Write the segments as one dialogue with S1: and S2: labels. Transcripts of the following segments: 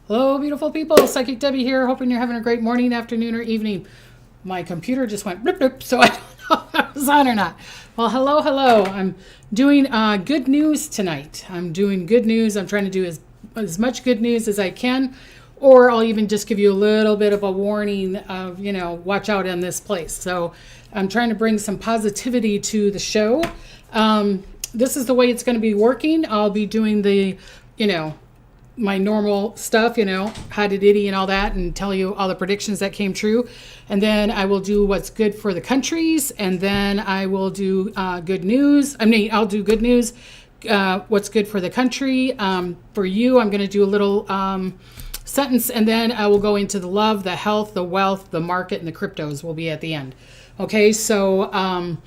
S1: Hello, beautiful people. Psychic Debbie here. Hoping you're having a great morning, afternoon, or evening. My computer just went blip, blip, so I don't know if I was on or not. Well, hello, hello. I'm doing good news tonight. I'm doing good news. I'm trying to do as much good news as I can, or I'll even just give you a little bit of a warning of, watch out in this place. So I'm trying to bring some positivity to the show. This is the way it's going to be working. I'll be doing the, my normal stuff, how to diddy and all that, and tell you all the predictions that came true. And then I will do what's good for the countries. And then I will do good news. I'll do good news, what's good for the country. For you, I'm going to do a little sentence, and then I will go into the love, the health, the wealth, the market, and the cryptos will be at the end. Okay, so, and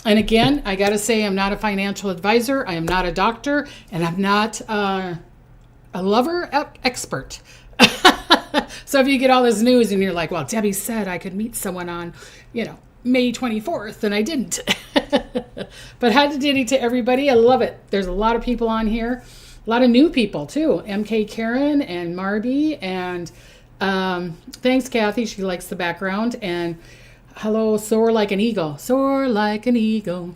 S1: again, I got to say, I'm not a financial advisor. I am not a doctor, and I'm not a lover expert. So if you get all this news and you're like, well, Debbie said I could meet someone on, May 24th, and I didn't. But hi to Diddy to everybody. I love it. There's a lot of people on here. A lot of new people, too. MK Karen and Marby. And thanks, Kathy. She likes the background. And hello, soar like an eagle. Soar like an eagle.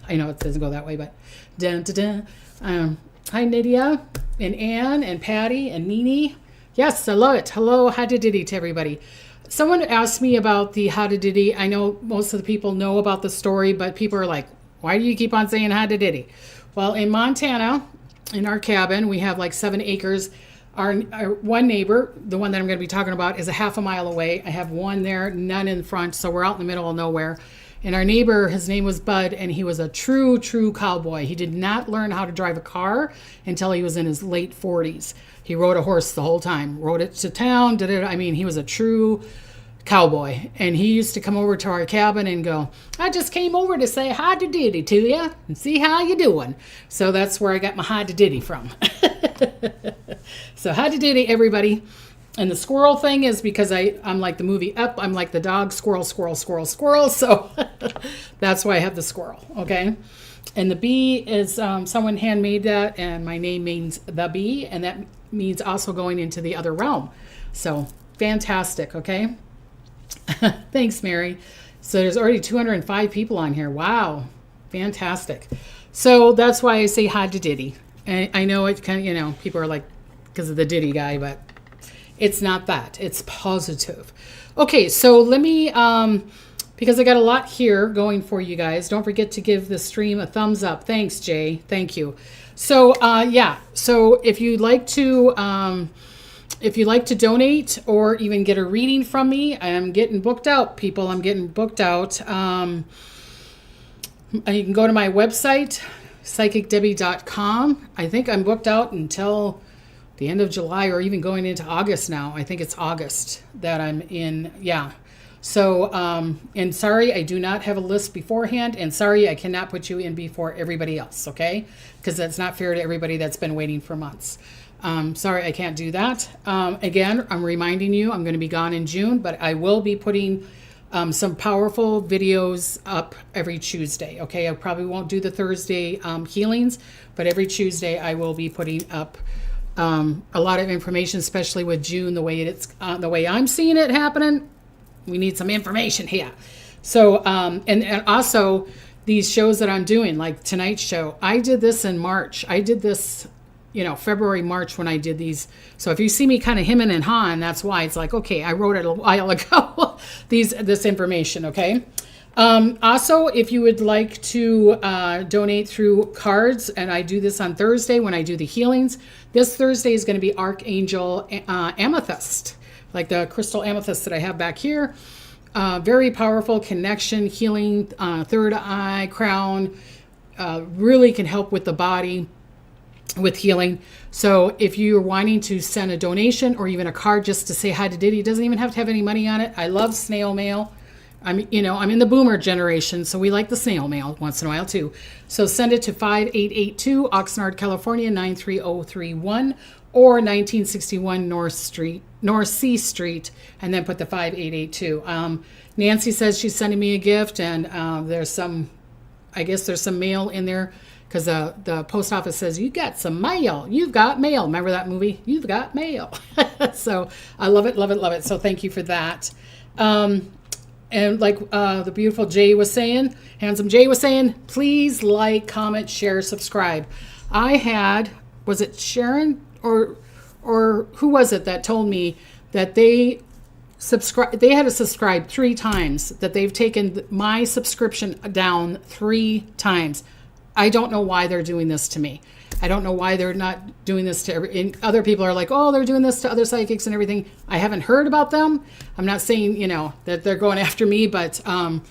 S1: I know it doesn't go that way, but dun, dun, dun. Hi, Nydia and Ann and Patty and Nini. Yes, I love it. Hello, how to Diddy to everybody. Someone asked me about the how to Diddy. I know most of the people know about the story, but people are like, why do you keep on saying how to Diddy? Well, in Montana, in our cabin, we have like 7 acres. Our one neighbor, the one that I'm going to be talking about, is a half a mile away. I have one there, none in front, so we're out in the middle of nowhere. And our neighbor, his name was Bud, and he was a true cowboy. He did not learn how to drive a car until he was in his late 40s. He rode a horse the whole time, rode it to town, did it. I mean, he was a true cowboy. And he used to come over to our cabin and go, I just came over to say hi to Diddy to you and see how you doing. So that's where I got my hi to Diddy from. So hi to Diddy, everybody. And the squirrel thing is because I'm like the movie Up. I'm like the dog, squirrel, squirrel, squirrel, squirrel. So that's why I have the squirrel, okay? And the bee is, someone handmade that, and my name means the bee, and that means also going into the other realm. So fantastic, okay? Thanks, Mary. So there's already 205 people on here. Wow, fantastic. So that's why I say hi to Diddy. And I know it kind of, people are like, because of the Diddy guy, but it's not that. It's positive. Okay, so let me, because I got a lot here going for you guys. Don't forget to give the stream a thumbs up. Thanks, Jay. Thank you. So, yeah. So if you'd like to donate or even get a reading from me, I'm getting booked out, people. I'm getting booked out. You can go to my website, psychicdebbie.com. I think I'm booked out until the end of July, or even going into August now. I think it's August that I'm in. Yeah. So, and sorry, I do not have a list beforehand, and sorry, I cannot put you in before everybody else, okay? Because that's not fair to everybody that's been waiting for months. Sorry, I can't do that. Again, I'm reminding you, I'm going to be gone in June, but I will be putting some powerful videos up every Tuesday, okay? I probably won't do the Thursday healings, but every Tuesday I will be putting up a lot of information, especially with June, the way I'm seeing it happening. We need some information here. So, and also these shows that I'm doing, like tonight's show, I did this in March. I did this, February, March when I did these. So if you see me kind of hemming and hawing, that's why. It's like, okay, I wrote it a while ago, this information, okay? Also, if you would like to donate through cards, and I do this on Thursday when I do the healings, this Thursday is going to be Archangel Amethyst, like the crystal amethyst that I have back here. Very powerful connection, healing, third eye, crown, really can help with the body, with healing. So if you're wanting to send a donation or even a card just to say hi to Diddy, it doesn't even have to have any money on it. I love snail mail. I'm in the boomer generation, so we like the snail mail once in a while too. So send it to 5882 Oxnard, California, 93031, or 1961 North C Street, and then put the 5882. Nancy says she's sending me a gift, and there's some mail in there because the post office says, you got some mail. You've got mail. Remember that movie? You've got mail. So I love it, love it, love it. So thank you for that. And like the beautiful Jay was saying, handsome Jay was saying, please like, comment, share, subscribe. I had, was it Sharon or who was it that told me that they had to subscribe 3 times, that they've taken my subscription down 3 times. I don't know why they're doing this to me. I don't know why they're not doing this to other people are like, oh, they're doing this to other psychics and everything. I haven't heard about them. I'm not saying, that they're going after me, but I'm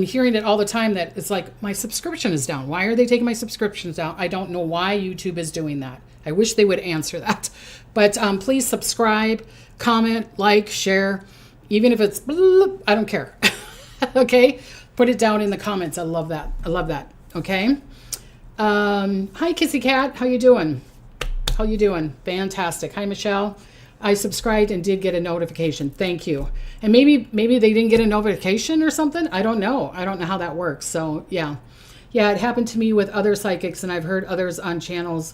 S1: hearing it all the time that it's like, my subscription is down. Why are they taking my subscriptions down? I don't know why YouTube is doing that. I wish they would answer that. But please subscribe, comment, like, share. Even if it's, bloop, I don't care. Okay? Put it down in the comments. I love that. I love that. Okay? Hi, Kissy Cat. How you doing? How you doing? Fantastic. Hi, Michelle. I subscribed and did get a notification. Thank you. And maybe they didn't get a notification or something. I don't know. I don't know how that works. So, yeah. Yeah, it happened to me with other psychics, and I've heard others on channels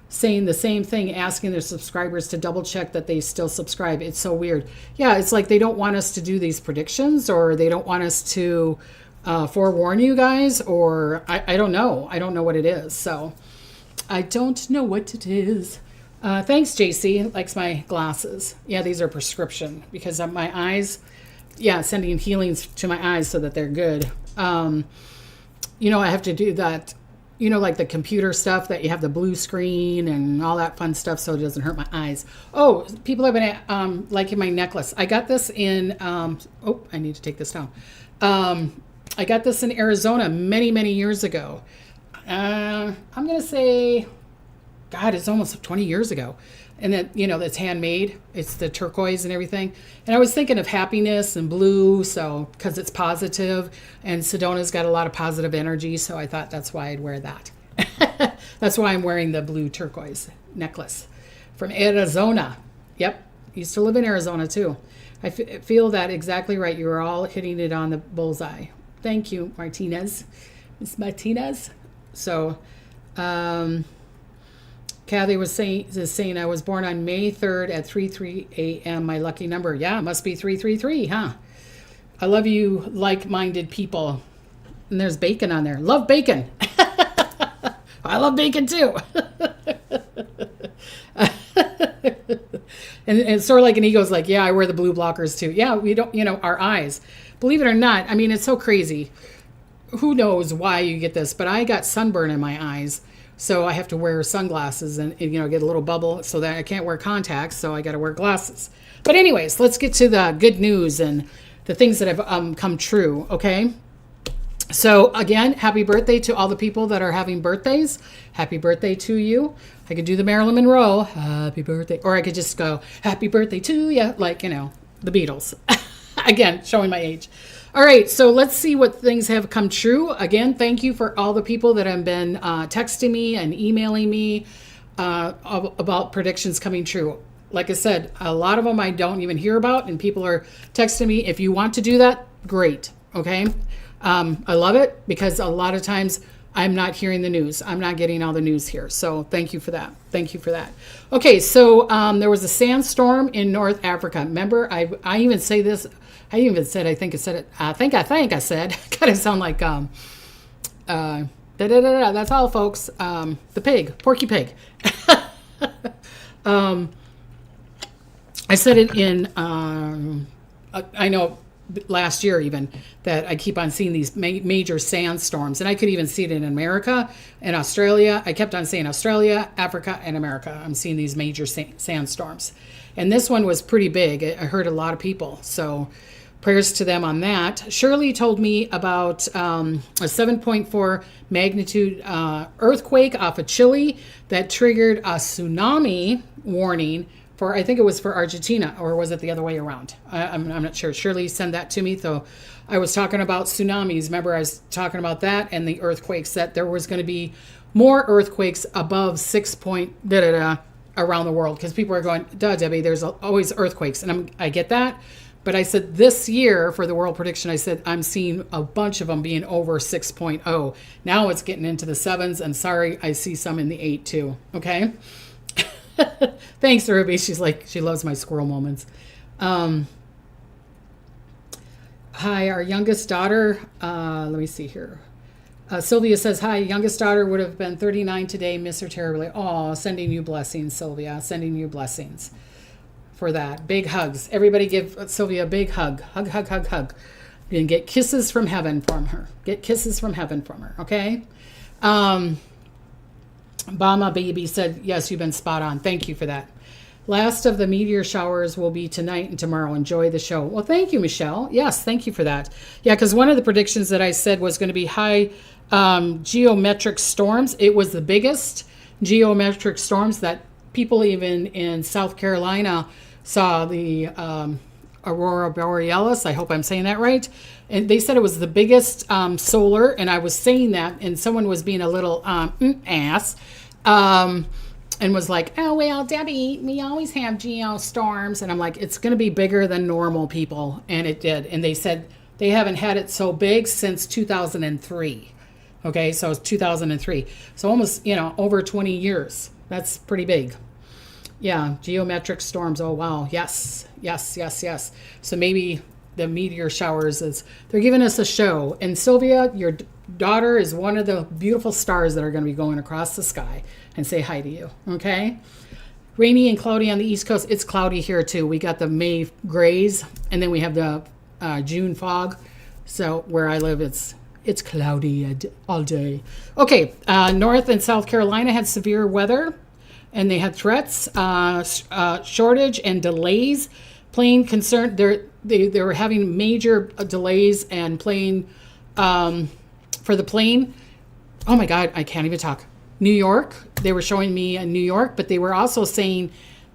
S1: saying the same thing, asking their subscribers to double check that they still subscribe. It's so weird. Yeah, it's like they don't want us to do these predictions, or they don't want us to forewarn you guys, or I don't know. I don't know what it is. So I don't know what it is. Thanks, JC. Likes my glasses. Yeah, these are prescription because of my eyes. Yeah, sending healings to my eyes so that they're good. I have to do that. Like the computer stuff that you have the blue screen and all that fun stuff so it doesn't hurt my eyes. Oh, people have been liking my necklace. I got this in, I need to take this down. I got this in Arizona many, many years ago. I'm going to say, God, it's almost 20 years ago. And then, it's handmade. It's the turquoise and everything. And I was thinking of happiness and blue, so because it's positive, and Sedona's got a lot of positive energy, so I thought that's why I'd wear that. That's why I'm wearing the blue turquoise necklace from Arizona. Yep, used to live in Arizona too. I feel that exactly right. You were all hitting it on the bullseye. Thank you, Martinez. Miss Martinez. So, Kathy was saying I was born on May 3rd at 3:03 a.m. My lucky number. Yeah, it must be 333, huh? I love you, like-minded people. And there's bacon on there. Love bacon. I love bacon too. and sort of like an ego's like, yeah, I wear the blue blockers too. Yeah, we don't, our eyes. Believe it or not, I mean, it's so crazy. Who knows why you get this, but I got sunburn in my eyes. So I have to wear sunglasses and get a little bubble so that I can't wear contacts. So I got to wear glasses. But anyways, let's get to the good news and the things that have come true. Okay. So again, happy birthday to all the people that are having birthdays. Happy birthday to you. I could do the Marilyn Monroe, happy birthday. Or I could just go, happy birthday to you. Like, the Beatles. Again, showing my age. All right, so let's see what things have come true. Again, thank you for all the people that have been texting me and emailing me about predictions coming true. Like I said, a lot of them I don't even hear about, and people are texting me. If you want to do that, great, okay? I love it because a lot of times I'm not hearing the news. I'm not getting all the news here, so thank you for that. Thank you for that. Okay, so there was a sandstorm in North Africa. Remember, I even say this. I think I said it. I think I said. Kind of sound like That's all, folks. The pig, Porky Pig. I said it in. I know last year even that I keep on seeing these major sandstorms, and I could even see it in America and Australia. I kept on saying Australia, Africa, and America. I'm seeing these major sandstorms, and this one was pretty big. I heard a lot of people, so prayers to them on that. Shirley told me about a 7.4 magnitude earthquake off of Chile that triggered a tsunami warning for, I think it was for Argentina, or was it the other way around? I'm not sure. Shirley sent that to me. So I was talking about tsunamis. Remember, I was talking about that and the earthquakes, that there was going to be more earthquakes above 6 point around the world, because people are going, duh, Debbie, there's always earthquakes. And I get that. But I said this year for the world prediction, I said I'm seeing a bunch of them being over 6.0. Now it's getting into the 7s, and sorry, I see some in the 8 too. Okay. Thanks, Ruby. She's like, she loves my squirrel moments. Hi, our youngest daughter. Let me see here. Sylvia says, hi, youngest daughter would have been 39 today. Miss her terribly. Oh, sending you blessings, Sylvia. Sending you blessings for that. Big hugs. Everybody give Sylvia a big hug. Hug, hug, hug, hug. And get kisses from heaven from her. Get kisses from heaven from her, okay? Bama Baby said, yes, you've been spot on. Thank you for that. Last of the meteor showers will be tonight and tomorrow. Enjoy the show. Well, thank you, Michelle. Yes, thank you for that. Yeah, because one of the predictions that I said was going to be high geometric storms. It was the biggest geometric storms that people even in South Carolina saw, the Aurora Borealis. I hope I'm saying that right. And they said it was the biggest solar, and I was saying that, and someone was being a little ass. And was like, oh, well, Debbie, we always have geostorms. And I'm like, it's going to be bigger than normal, people. And it did. And they said they haven't had it so big since 2003. Okay, so it's 2003. So almost, over 20 years. That's pretty big. Yeah, geometric storms. Oh, wow. Yes, yes, yes, yes. So maybe the meteor showers they're giving us a show. And Sylvia, your daughter is one of the beautiful stars that are going to be going across the sky, and say hi to you, okay? Rainy and cloudy on the East Coast. It's cloudy here too. We got the May grays, and then we have the June fog. So where I live, it's cloudy all day. Okay, North and South Carolina had severe weather, and they had threats, shortage and delays. Plane concern. They were having major delays and plane for the plane. Oh my God, I can't even talk. New York, they were showing me in New York, but they were also saying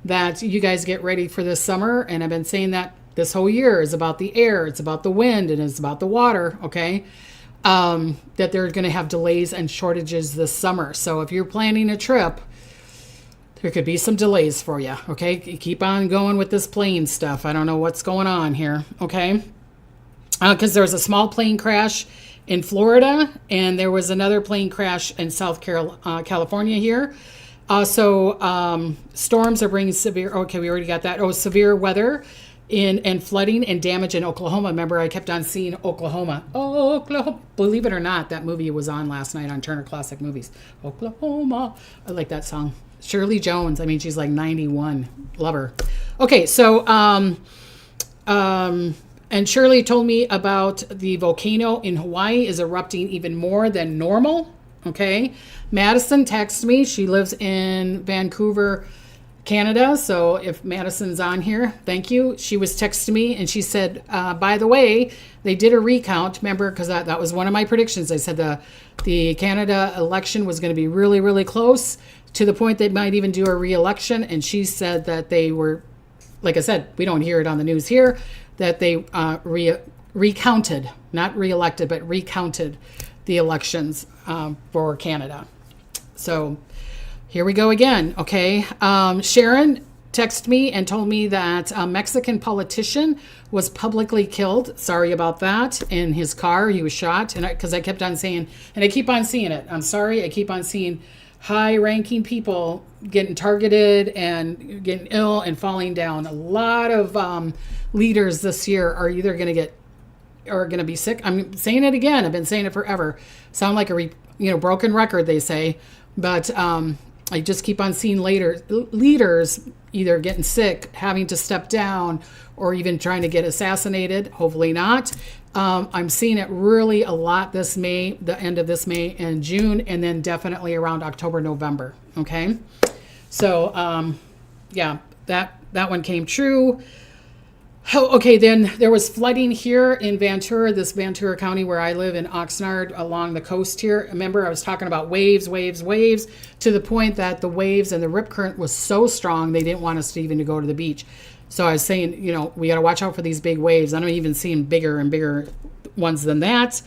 S1: that you guys get ready for this summer. And I've been saying that this whole year is about the air, it's about the wind, and it's about the water, okay? That they're going to have delays and shortages this summer. So if you're planning a trip, there could be some delays for you, okay? Keep on going with this plane stuff. I don't know what's going on here, okay? Because there was a small plane crash in Florida, and there was another plane crash in South California here. So storms are bringing severe, okay, we already got that. Oh, severe weather and flooding and damage in Oklahoma. Remember, I kept on seeing Oklahoma. Oh, Oklahoma. Believe it or not, that movie was on last night on Turner Classic Movies. Oklahoma. I like that song. Shirley Jones. I mean, she's like 91. Love her. Okay, so and Shirley told me about the volcano in Hawaii is erupting even more than normal. Okay. Madison texted me. She lives in Vancouver, Canada. So if Madison's on here, thank you. She was texting me and she said, by the way, they did a recount. Remember, because that was one of my predictions. I said the Canada election was going to be really, really close to the point they might even do a re-election. And she said that they were, like I said, we don't hear it on the news here, that they recounted, not reelected, but recounted the elections for Canada. So here we go again, okay? Sharon texted me and told me that a Mexican politician was publicly killed. Sorry about that. In his car, he was shot. And because I kept on saying, and I keep on seeing it. I'm sorry, I keep on seeing high-ranking people getting targeted and getting ill and falling down. A lot of leaders this year are either going to be sick. I'm saying it again. I've been saying it forever. Sound like a broken record, they say. But I just keep on seeing leaders either getting sick, having to step down, or even trying to get assassinated. Hopefully not. I'm seeing it really a lot this May, the end of this May and June, and then definitely around October, November. Okay. So, yeah, that one came true. Oh, okay, then there was flooding here in this Ventura County where I live in Oxnard along the coast here. Remember, I was talking about waves, to the point that the waves and the rip current was so strong they didn't want us to even go to the beach. So I was saying, we got to watch out for these big waves. I'm even seeing bigger and bigger ones than that.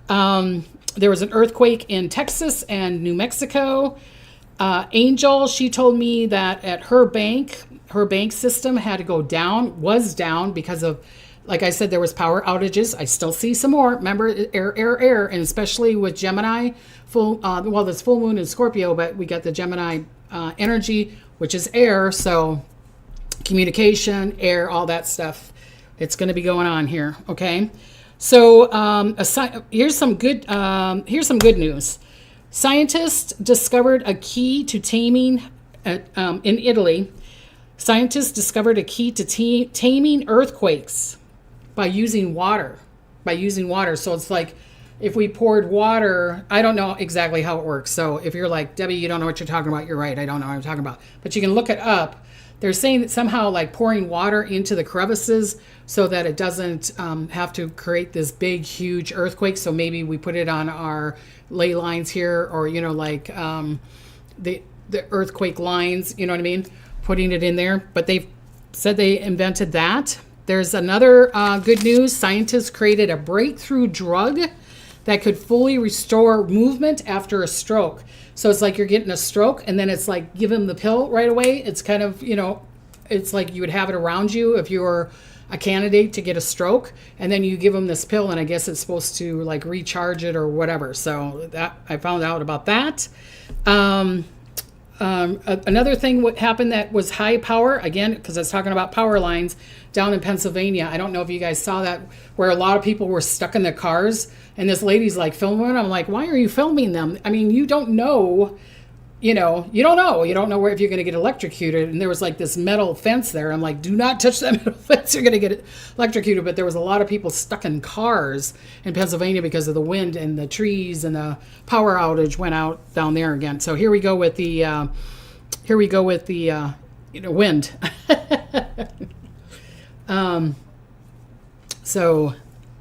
S1: There was an earthquake in Texas and New Mexico. Angel, she told me that at her bank system had to go down, was down because of like I said, there was power outages. I still see some more. Remember, air, and especially with Gemini, well, there's full moon in Scorpio, but we got the Gemini energy, which is air. So communication, air, all that stuff. It's going to be going on here. Okay. So here's some good news. Scientists discovered a key to taming in Italy. Scientists discovered a key to taming earthquakes by using water. So it's like if we poured water, I don't know exactly how it works. So if you're like, Debbie, you don't know what you're talking about, you're right. I don't know what I'm talking about. But you can look it up. They're saying that somehow like pouring water into the crevices so that it doesn't have to create this big, huge earthquake. So maybe we put it on our ley lines here, or, like the earthquake lines, you know what I mean? Putting it in there. But they've said they invented that. There's another good news. Scientists created a breakthrough drug that could fully restore movement after a stroke. So it's like you're getting a stroke and then it's like give them the pill right away. It's kind of, it's like you would have it around you if you were a candidate to get a stroke, and then you give them this pill, and I guess it's supposed to like recharge it or whatever. So that I found out about that. Another thing what happened that was high power, again, because I was talking about power lines down in Pennsylvania. I don't know if you guys saw that, where a lot of people were stuck in their cars, and this lady's like filming. I'm like, why are you filming them? I mean, you don't know, you don't know where if you're going to get electrocuted. And there was like this metal fence there. I'm like, do not touch that metal fence. You're going to get electrocuted. But there was a lot of people stuck in cars in Pennsylvania because of the wind and the trees, and the power outage went out down there again. So here we go with the wind. So,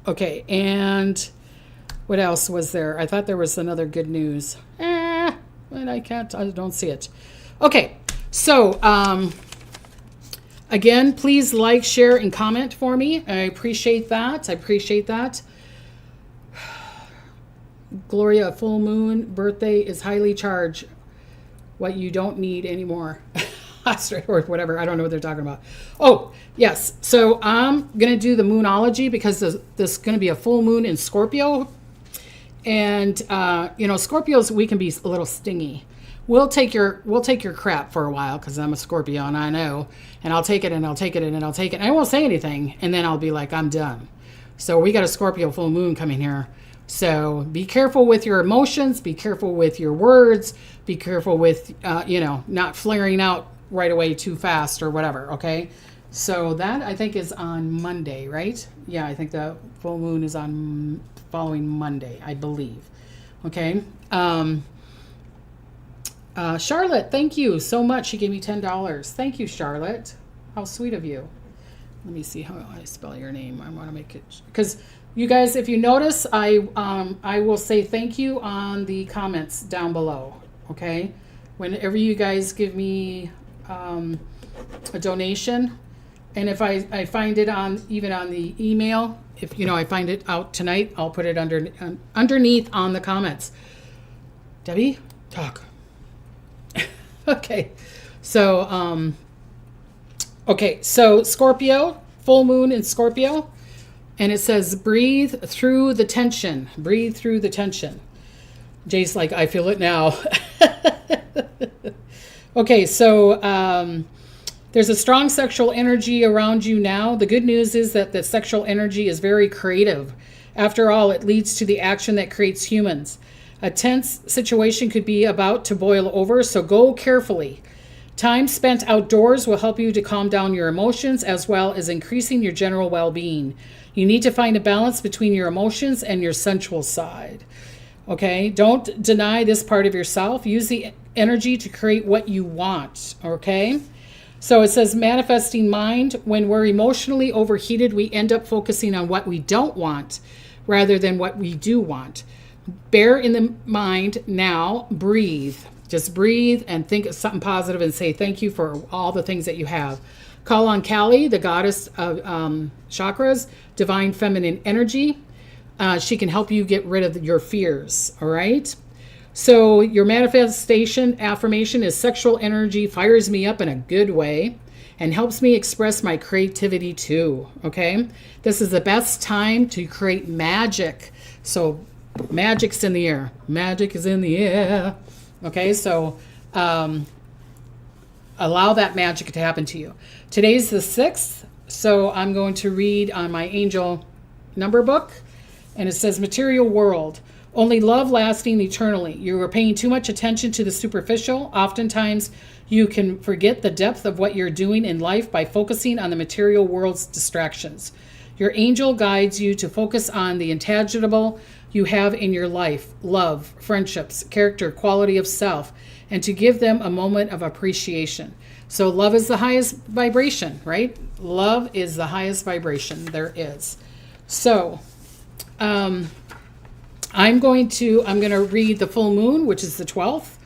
S1: okay. And what else was there? I thought there was another good news. And I don't see it. Okay, so again, please like, share, and comment for me. I appreciate that. Gloria, full moon birthday is highly charged. What you don't need anymore. Or whatever. I don't know what they're talking about. Oh, yes. So I'm going to do the moonology because this is going to be a full moon in Scorpio. And, Scorpios, we can be a little stingy. We'll take your crap for a while because I'm a Scorpio and I know. And I'll take it and I'll take it and I'll take it. And I won't say anything. And then I'll be like, I'm done. So we got a Scorpio full moon coming here. So be careful with your emotions. Be careful with your words. Be careful with, not flaring out right away too fast or whatever. Okay. So that I think is on Monday, right? Yeah, I think the full moon is on following Monday, I believe. Okay. Charlotte, thank you so much. She gave me $10. Thank you, Charlotte. How sweet of you. Let me see how I spell your name. I want to make it, because you guys, if you notice, I will say thank you on the comments down below. Okay. Whenever you guys give me a donation, and if I find it even on the email, if I find it out tonight, I'll put it underneath on the comments. Debbie, talk. Okay. So so Scorpio, full moon in Scorpio, and it says breathe through the tension. Breathe through the tension. Jay's like, I feel it now. Okay, so there's a strong sexual energy around you now. The good news is that the sexual energy is very creative. After all, it leads to the action that creates humans. A tense situation could be about to boil over, so go carefully. Time spent outdoors will help you to calm down your emotions as well as increasing your general well-being. You need to find a balance between your emotions and your sensual side. Okay, don't deny this part of yourself. Use the energy to create what you want. Okay, so it says manifesting mind. When we're emotionally overheated, we end up focusing on what we don't want rather than what we do want. Bear in the mind now, breathe. Just breathe and think of something positive and say thank you for all the things that you have. Call on Kali, the goddess of chakras, divine feminine energy. She can help you get rid of your fears, all right? So your manifestation affirmation is sexual energy fires me up in a good way. and helps me express my creativity too. Okay. This is the best time to create magic. So magic's in the air. Magic is in the air. Okay. So, allow that magic to happen to you. Today's the 6th. So I'm going to read on my angel number book. And it says, material world, only love lasting eternally. You are paying too much attention to the superficial. Oftentimes, you can forget the depth of what you're doing in life by focusing on the material world's distractions. Your angel guides you to focus on the intangible you have in your life, love, friendships, character, quality of self, and to give them a moment of appreciation. So love is the highest vibration, right? Love is the highest vibration there is. So I'm going to read the full moon, which is the 12th.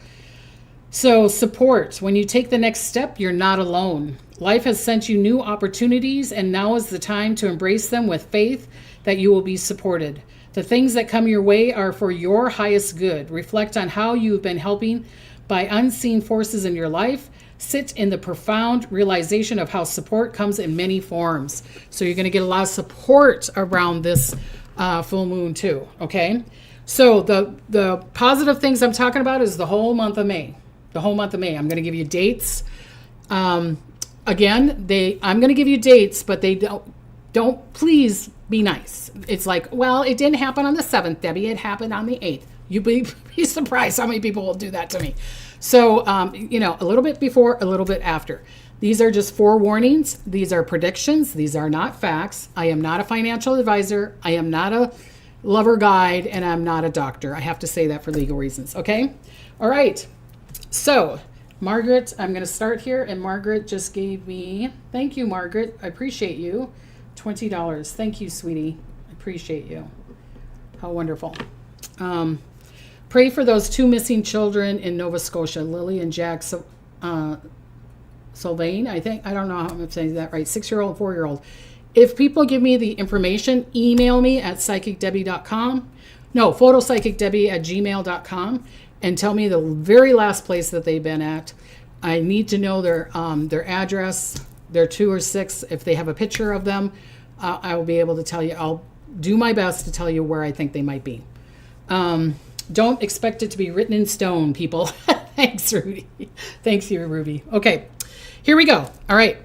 S1: So support. When you take the next step, you're not alone. Life has sent you new opportunities, and now is the time to embrace them with faith that you will be supported. The things that come your way are for your highest good. Reflect on how you've been helping by unseen forces in your life. Sit in the profound realization of how support comes in many forms. So you're going to get a lot of support around this full moon too. Okay. So the positive things I'm talking about is the whole month of May. The whole month of May. I'm going to give you dates. Again, I'm going to give you dates, but they don't please be nice. It's like, well, it didn't happen on the 7th, Debbie. It happened on the 8th. You'd be surprised how many people will do that to me. So, a little bit before, a little bit after. These are just forewarnings. These are predictions. These are not facts. I am not a financial advisor. I am not a lover guide, and I'm not a doctor. I have to say that for legal reasons. Okay. All right. So Margaret, I'm going to start here. And Margaret just gave me, thank you, Margaret. I appreciate you. $20. Thank you, sweetie. I appreciate you. How wonderful. Pray for those 2 missing children in Nova Scotia, Lily and Jack Sylvain, I think. I don't know how I'm saying that right. 6-year-old, 4-year-old. If people give me the information, email me at psychicdebbie.com. No, photopsychicdebbie@gmail.com and tell me the very last place that they've been at. I need to know their address, their 2 or 6. If they have a picture of them, I will be able to tell you. I'll do my best to tell you where I think they might be. Don't expect it to be written in stone, people. Thanks, Ruby. Thanks, you, Ruby. Okay, here we go. All right.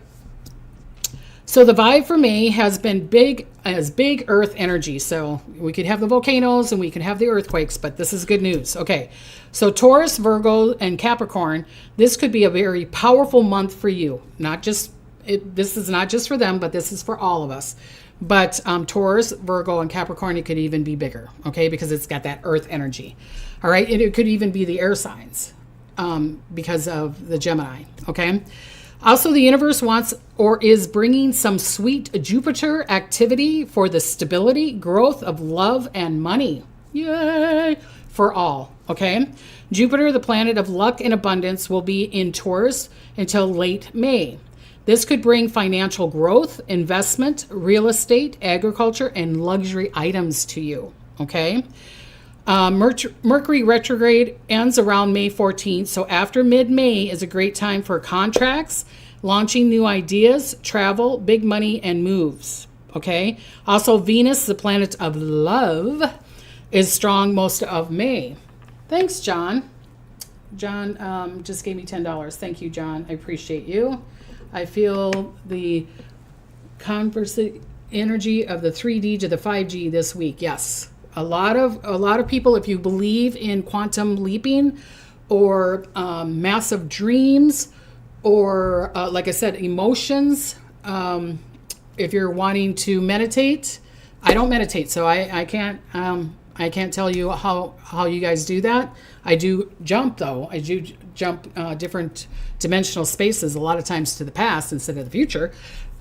S1: So the vibe for May has been big earth energy. So we could have the volcanoes and we can have the earthquakes, but this is good news. Okay. So Taurus, Virgo, and Capricorn, this could be a very powerful month for you. This is not just for them, but this is for all of us. But Taurus, Virgo, and Capricorn, it could even be bigger, okay, because it's got that earth energy. All right. And it could even be the air signs because of the Gemini. Okay. Also, the universe wants or is bringing some sweet Jupiter activity for the stability, growth of love and money. Yay! For all. Okay. Jupiter, the planet of luck and abundance, will be in Taurus until late May. This could bring financial growth, investment, real estate, agriculture, and luxury items to you. Okay. Mercury retrograde ends around May 14th. So after mid-May is a great time for contracts, launching new ideas, travel, big money, and moves. Okay. Also, Venus, the planet of love, is strong most of May. Thanks, John. John just gave me $10. Thank you, John. I appreciate you. I feel the converse energy of the 3D to the 5G this week. Yes. A lot of people, if you believe in quantum leaping or massive dreams or, like I said, emotions, if you're wanting to meditate, I don't meditate, so I can't tell you how you guys do that. I do jump, though. I do jump different dimensional spaces a lot of times to the past instead of the future.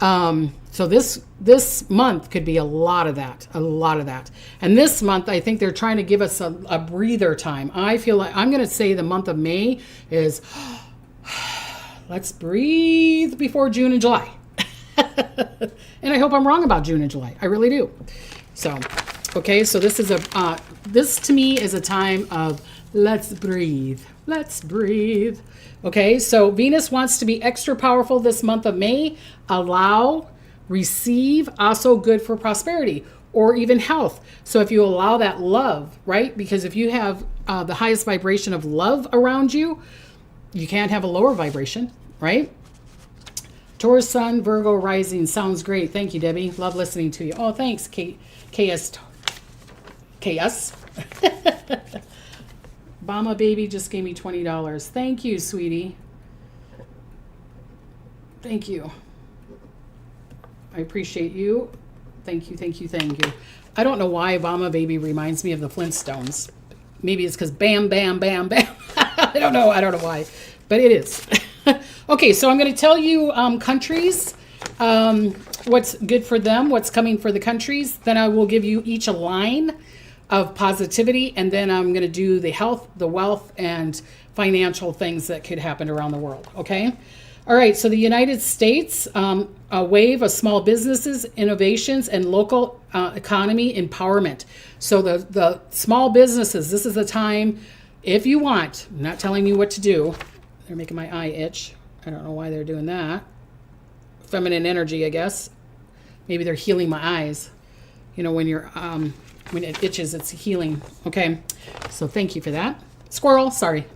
S1: So this month could be a lot of that. And this month, I think they're trying to give us a breather time. I feel like I'm going to say the month of May is let's breathe before June and July. And I hope I'm wrong about June and July. I really do. So, okay, so this to me is a time of Let's breathe. Let's breathe. Okay, so Venus wants to be extra powerful this month of May. Allow, receive, also good for prosperity or even health. So if you allow that love, right? Because if you have the highest vibration of love around you, you can't have a lower vibration, right? Taurus Sun, Virgo Rising. Sounds great. Thank you, Debbie. Love listening to you. Oh, thanks, KS. Bama Baby just gave me $20. Thank you, sweetie. Thank you. I appreciate you. Thank you, thank you, thank you. I don't know why Bama Baby reminds me of the Flintstones. Maybe it's because bam, bam, bam, bam. I don't know why, but it is. Okay, so I'm going to tell you countries, what's good for them, what's coming for the countries. Then I will give you each a line of positivity, and then I'm going to do the health, the wealth, and financial things that could happen around the world, okay? All right, so the United States, a wave of small businesses, innovations, and local economy empowerment. So the small businesses, this is the time, if you want, I'm not telling you what to do. They're making my eye itch. I don't know why they're doing that. Feminine energy, I guess. Maybe they're healing my eyes. You know, when you're when it itches, it's healing. Okay, so thank you for that. Squirrel, sorry.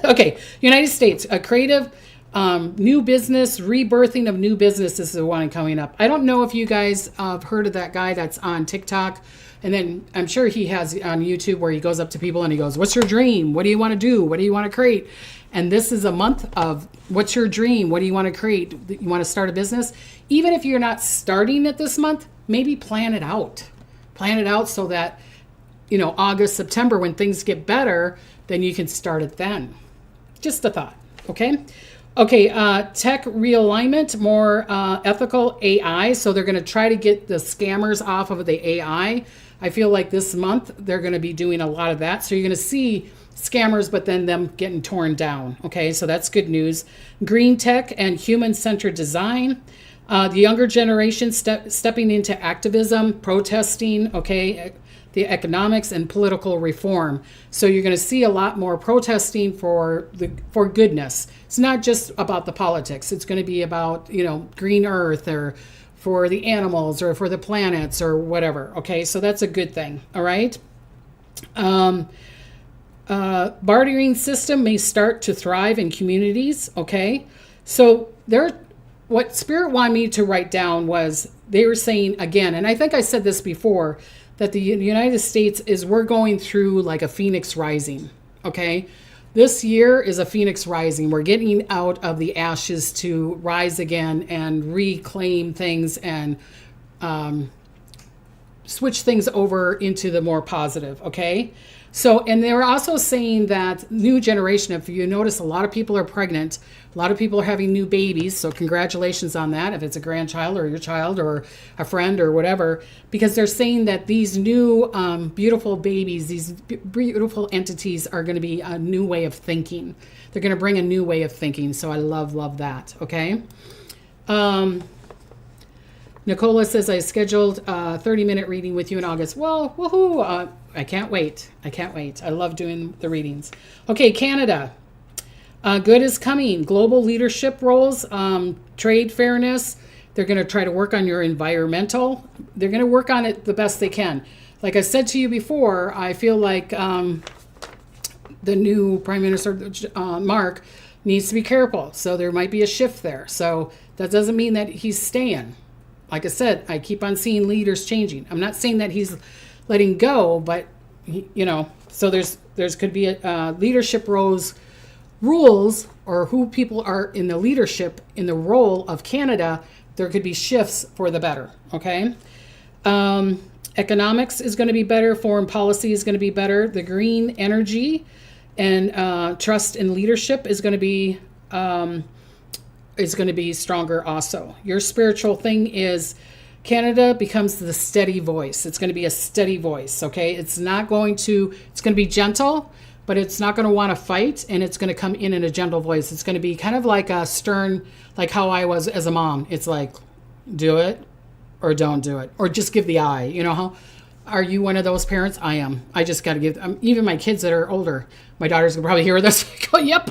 S1: Okay, United States, a creative new business, rebirthing of new business. This is the one coming up. I don't know if you guys have heard of that guy that's on TikTok. And then I'm sure he has on YouTube where he goes up to people and he goes, what's your dream? What do you want to do? What do you want to create? And this is a month of what's your dream? What do you want to create? You want to start a business? Even if you're not starting it this month, maybe plan it out. Plan it out so that, you know, August, September, when things get better, then you can start it then. Just a thought, okay? Okay, tech realignment, more ethical AI. So they're going to try to get the scammers off of the AI. I feel like this month they're going to be doing a lot of that. So you're going to see scammers, but then them getting torn down. Okay, so that's good news. Green tech and human-centered design. The younger generation stepping into activism, protesting, okay, the economics and political reform. So you're going to see a lot more protesting for goodness. It's not just about the politics. It's going to be about, you know, green earth or for the animals or for the planets or whatever. Okay, so that's a good thing. All right. Bartering system may start to thrive in communities. Okay, so what Spirit wanted me to write down was they were saying again, and I think I said this before, that the United States we're going through like a phoenix rising. Okay, this year is a phoenix rising. We're getting out of the ashes to rise again and reclaim things and switch things over into the more positive. Okay. So, and they were also saying that new generation, if you notice, a lot of people are pregnant, a lot of people are having new babies. So congratulations on that. If it's a grandchild or your child or a friend or whatever, because they're saying that these new beautiful babies, these beautiful entities are going to be a new way of thinking. They're going to bring a new way of thinking. So I love that. Okay. Nicola says, I scheduled a 30-minute reading with you in August. Well, woohoo. I can't wait. I love doing the readings. Okay, Canada. Good is coming. Global leadership roles, trade fairness. They're going to try to work on your environmental. They're going to work on it the best they can. Like I said to you before, I feel like the new Prime Minister, Mark, needs to be careful. So there might be a shift there. So that doesn't mean that he's staying. Like I said, I keep on seeing leaders changing. I'm not saying that he's letting go, but you know, so there's could be a leadership rules, or who people are in the leadership in the role of Canada. There could be shifts for the better. Okay, economics is going to be better. Foreign policy is going to be better. The green energy and trust in leadership is going to be stronger also. Your spiritual thing is Canada becomes the steady voice. It's going to be a steady voice, okay? It's going to be gentle, but it's not going to want to fight, and it's going to come in a gentle voice. It's going to be kind of like a stern, like how I was as a mom. It's like, do it or don't do it, or just give the eye. You know how Are you one of those parents? I am. I just got to give, even my kids that are older, my daughters will probably hear this. Go, yep.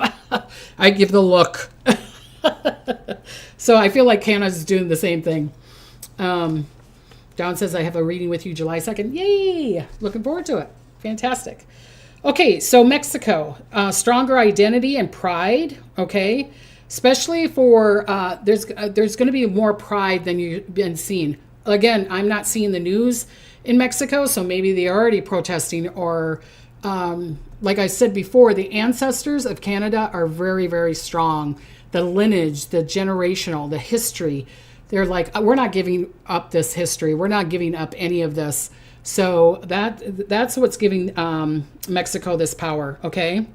S1: I give the look. So I feel like Canada's doing the same thing. Dawn says, I have a reading with you July 2nd. Yay! Looking forward to it. Fantastic. Okay, so Mexico, stronger identity and pride, okay? Especially for, there's going to be more pride than you've been seeing. Again, I'm not seeing the news in Mexico, so maybe they're already protesting or, like I said before, the ancestors of Canada are very, very strong. The lineage, the generational, the history, they're like, we're not giving up this history. We're not giving up any of this. So that's what's giving Mexico this power, okay?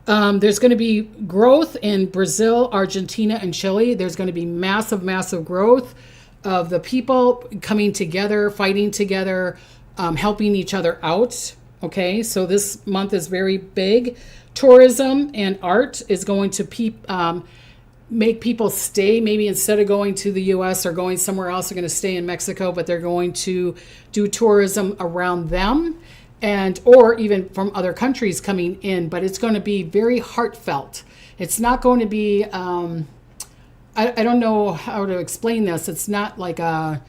S1: There's going to be growth in Brazil, Argentina, and Chile. There's going to be massive, massive growth of the people coming together, fighting together, helping each other out, okay? So this month is very big. Tourism and art is going to make people stay. Maybe instead of going to the U.S. or going somewhere else, they're going to stay in Mexico, but they're going to do tourism around them or even from other countries coming in. But it's going to be very heartfelt. It's not going to be, I don't know how to explain this. It's not like a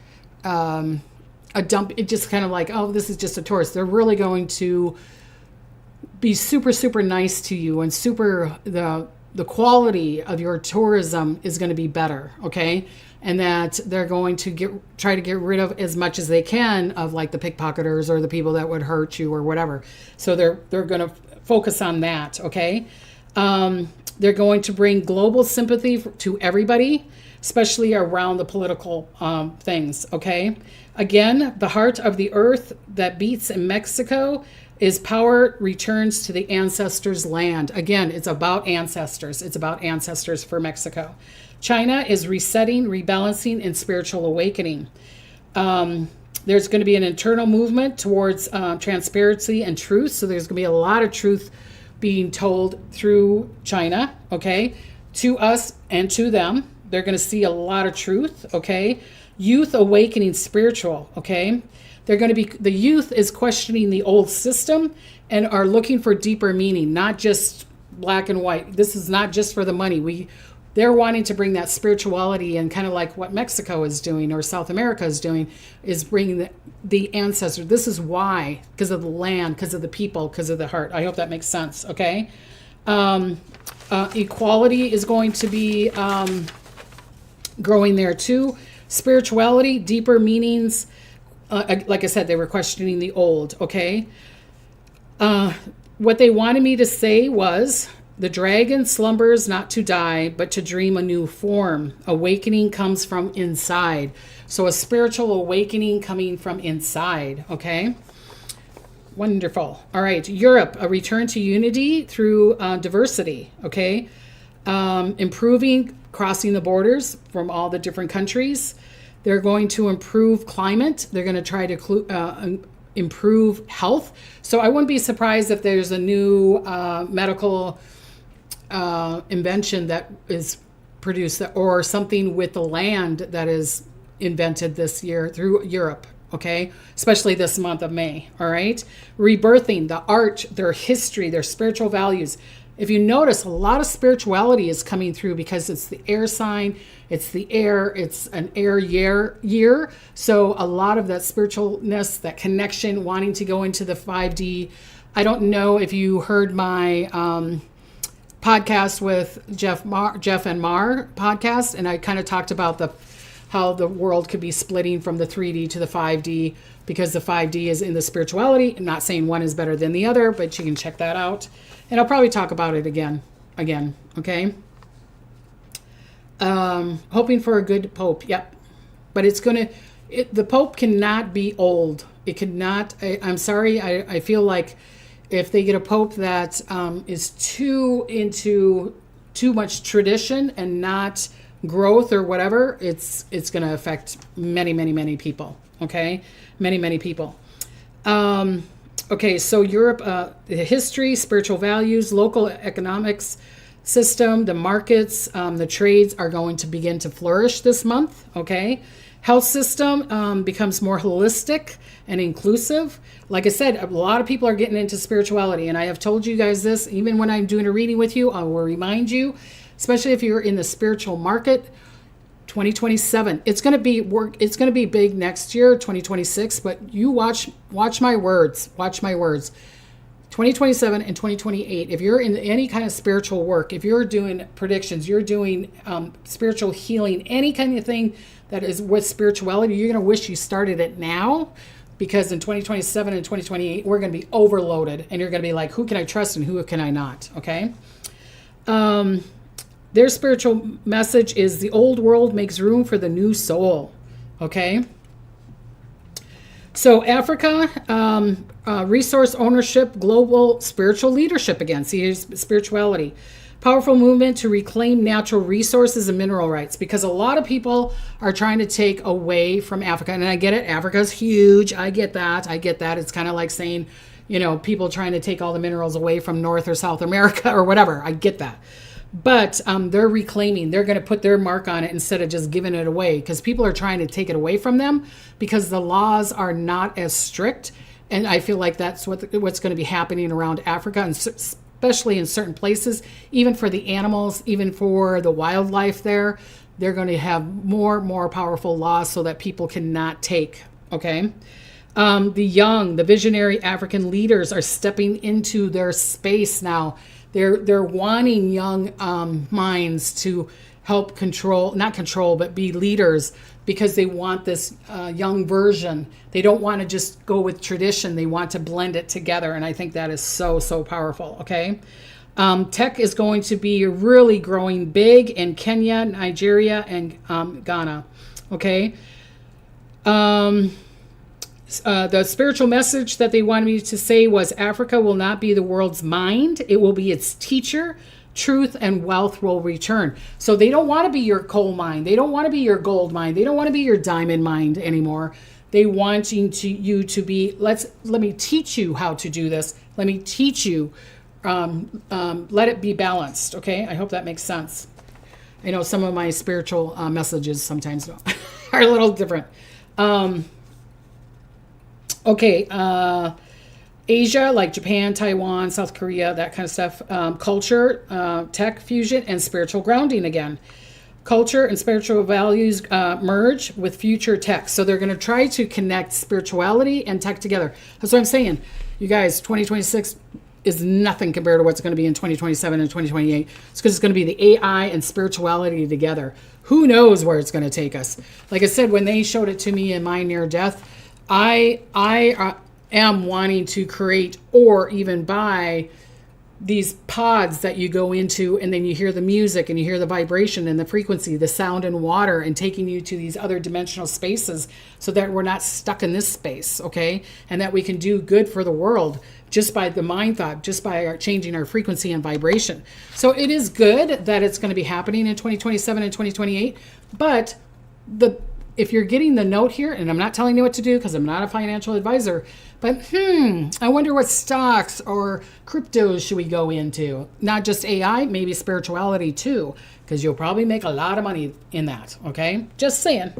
S1: dump. It's just kind of like, oh, this is just a tourist. They're really going to be super, super nice to you, and the quality of your tourism is going to be better, okay? And that they're going to try to get rid of as much as they can of like the pickpocketers or the people that would hurt you or whatever. So they're going to focus on that, okay? They're going to bring global sympathy to everybody, especially around the political things, okay? Again, the heart of the earth that beats in Mexico is power returns to the ancestors' land. Again, it's about ancestors. It's about ancestors for Mexico. China is resetting, rebalancing, and spiritual awakening. There's going to be an internal movement towards transparency and truth. So there's going to be a lot of truth being told through China, okay, to us and to them. They're going to see a lot of truth, okay? Youth awakening spiritual, okay? The youth is questioning the old system and are looking for deeper meaning, not just black and white. This is not just for the money. They're wanting to bring that spirituality, and kind of like what Mexico is doing or South America is doing, is bringing the ancestors. This is why, because of the land, because of the people, because of the heart. I hope that makes sense, okay? Equality is going to be growing there too. Spirituality, deeper meanings. Like I said, they were questioning the old, okay? What they wanted me to say was, the dragon slumbers not to die, but to dream a new form. Awakening comes from inside. So a spiritual awakening coming from inside, okay? Wonderful. All right, Europe, a return to unity through diversity, okay? Improving, crossing the borders from all the different countries. They're going to improve climate. They're going to try to improve health. So I wouldn't be surprised if there's a new medical invention that is produced, or something with the land that is invented this year through Europe, okay? Especially this month of May, all right? Rebirthing, the art, their history, their spiritual values. If you notice, a lot of spirituality is coming through because it's the air sign, it's the air, it's an air year. So a lot of that spiritualness, that connection, wanting to go into the 5D. I don't know if you heard my podcast with Jeff and Mar podcast, and I kind of talked about how the world could be splitting from the 3D to the 5D, because the 5D is in the spirituality. I'm not saying one is better than the other, but you can check that out. And I'll probably talk about it again, okay? Hoping for a good pope, yep. But the pope cannot be old. It cannot, I'm sorry, I feel like if they get a pope that is too into too much tradition and not growth or whatever, it's going to affect many, many, many people, okay? Many, many people. Okay, so Europe, the history, spiritual values, local economics system, the markets, the trades are going to begin to flourish this month, okay? Health system becomes more holistic and inclusive. Like I said, a lot of people are getting into spirituality, and I have told you guys this, even when I'm doing a reading with you, I will remind you, especially if you're in the spiritual market, 2027, it's going to be work. It's going to be big next year, 2026, but you watch my words, 2027 and 2028, if you're in any kind of spiritual work, if you're doing predictions, you're doing spiritual healing, any kind of thing that is with spirituality, you're going to wish you started it now, because in 2027 and 2028, we're going to be overloaded, and you're going to be like, who can I trust and who can I not? Okay. Their spiritual message is the old world makes room for the new soul. Okay. So Africa, resource ownership, global spiritual leadership again. See, here's spirituality. Powerful movement to reclaim natural resources and mineral rights, because a lot of people are trying to take away from Africa. And I get it. Africa's huge. I get that. It's kind of like saying, people trying to take all the minerals away from North or South America or whatever. I get that. But they're reclaiming. They're going to put their mark on it instead of just giving it away, because people are trying to take it away from them because the laws are not as strict. And I feel like that's what's going to be happening around Africa, and especially in certain places, even for the animals, even for the wildlife there. They're going to have more powerful laws so that people cannot take. Okay. The visionary African leaders are stepping into their space now. They're wanting young minds to help but be leaders, because they want this young version. They don't want to just go with tradition. They want to blend it together. And I think that is so powerful. Okay. Tech is going to be really growing big in Kenya, Nigeria, and Ghana. Okay. The spiritual message that they wanted me to say was Africa will not be the world's mind. It will be its teacher. Truth and wealth will return. So they don't want to be your coal mine. They don't want to be your gold mine. They don't want to be your diamond mine anymore. They want you to be, let me teach you how to do this. Let me teach you, let it be balanced. Okay. I hope that makes sense. I know some of my spiritual messages sometimes are a little different. Okay, Asia, like Japan, Taiwan, South Korea, that kind of stuff. Culture, tech fusion, and spiritual grounding again. Culture and spiritual values merge with future tech. So they're going to try to connect spirituality and tech together. That's what I'm saying. You guys, 2026 is nothing compared to what's going to be in 2027 and 2028. It's because it's going to be the AI and spirituality together. Who knows where it's going to take us? Like I said, when they showed it to me in my near death, I am wanting to create or even buy these pods that you go into, and then you hear the music and you hear the vibration and the frequency, the sound and water, and taking you to these other dimensional spaces so that we're not stuck in this space, okay? And that we can do good for the world just by the mind thought, just by changing our frequency and vibration. So it is good that it's going to be happening in 2027 and 2028, but if you're getting the note here, and I'm not telling you what to do because I'm not a financial advisor, but I wonder what stocks or cryptos should we go into? Not just AI, maybe spirituality too, because you'll probably make a lot of money in that, okay? Just saying,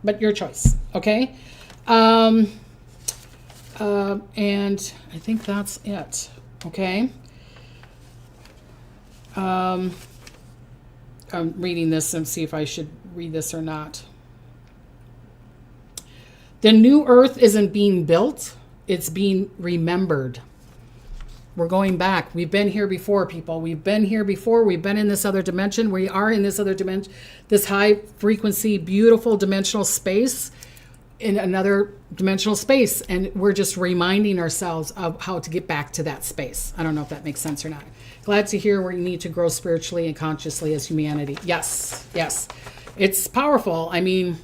S1: but your choice, okay? And I think that's it, okay? I'm reading this and see if I should read this or not. The new earth isn't being built, it's being remembered. We're going back. We've been here before, people. We've been here before. We've been in this other dimension. We are in this other dimension, this high frequency, beautiful dimensional space, in another dimensional space. And we're just reminding ourselves of how to get back to that space. I don't know if that makes sense or not. Glad to hear we need to grow spiritually and consciously as humanity. Yes. It's powerful. I mean,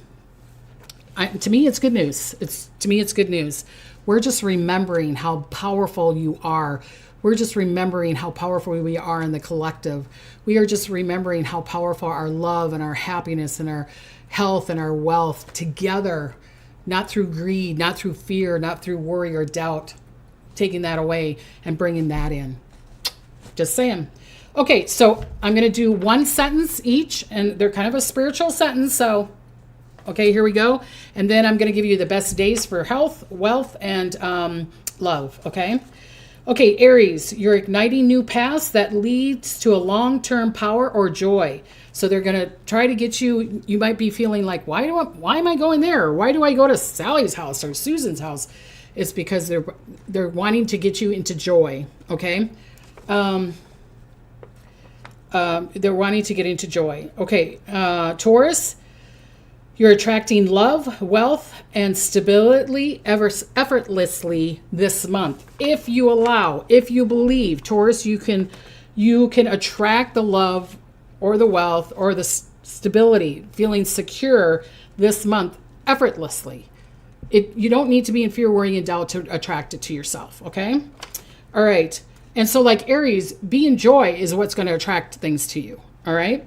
S1: to me, it's good news. It's good news. We're just remembering how powerful you are. We're just remembering how powerful we are in the collective. We are just remembering how powerful our love and our happiness and our health and our wealth together, not through greed, not through fear, not through worry or doubt, taking that away and bringing that in. Just saying. Okay, so I'm going to do one sentence each, and they're kind of a spiritual sentence, so Okay, here we go. And then I'm going to give you the best days for health, wealth, and love. Okay. Okay, Aries, you're igniting new paths that leads to a long-term power or joy. So they're going to try to get you. You might be feeling like, why am I going there? Or why do I go to Sally's house or Susan's house? It's because they're wanting to get you into joy. Okay. They're wanting to get into joy. Okay, Taurus, you're attracting love, wealth, and stability effortlessly this month. If you allow, if you believe, Taurus, you can attract the love or the wealth or the stability, feeling secure this month effortlessly. You don't need to be in fear, worry, and doubt to attract it to yourself, okay? All right. And so like Aries, be in joy is what's going to attract things to you. All right.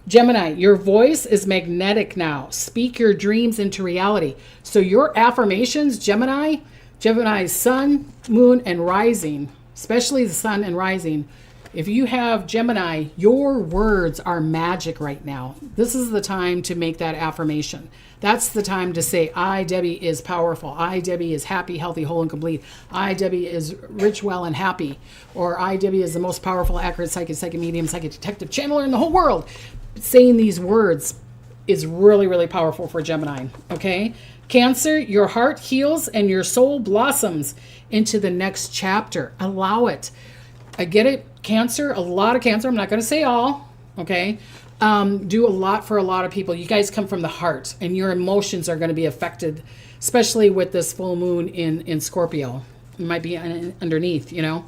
S1: Gemini, your voice is magnetic now. Speak your dreams into reality. So your affirmations, Gemini's sun, moon, and rising, especially the sun and rising. If you have Gemini, your words are magic right now. This is the time to make that affirmation. That's the time to say, I, Debbie, is powerful. I, Debbie, is happy, healthy, whole, and complete. I, Debbie, is rich, well, and happy. Or I, Debbie, is the most powerful, accurate, psychic medium, psychic detective channeler in the whole world. Saying these words is really, really powerful for Gemini. Okay? Cancer, your heart heals and your soul blossoms into the next chapter. Allow it. I get it. Cancer, a lot of Cancer. I'm not going to say all. Okay? Do a lot for a lot of people. You guys come from the heart, and your emotions are going to be affected, especially with this full moon in Scorpio. It might be underneath, you know.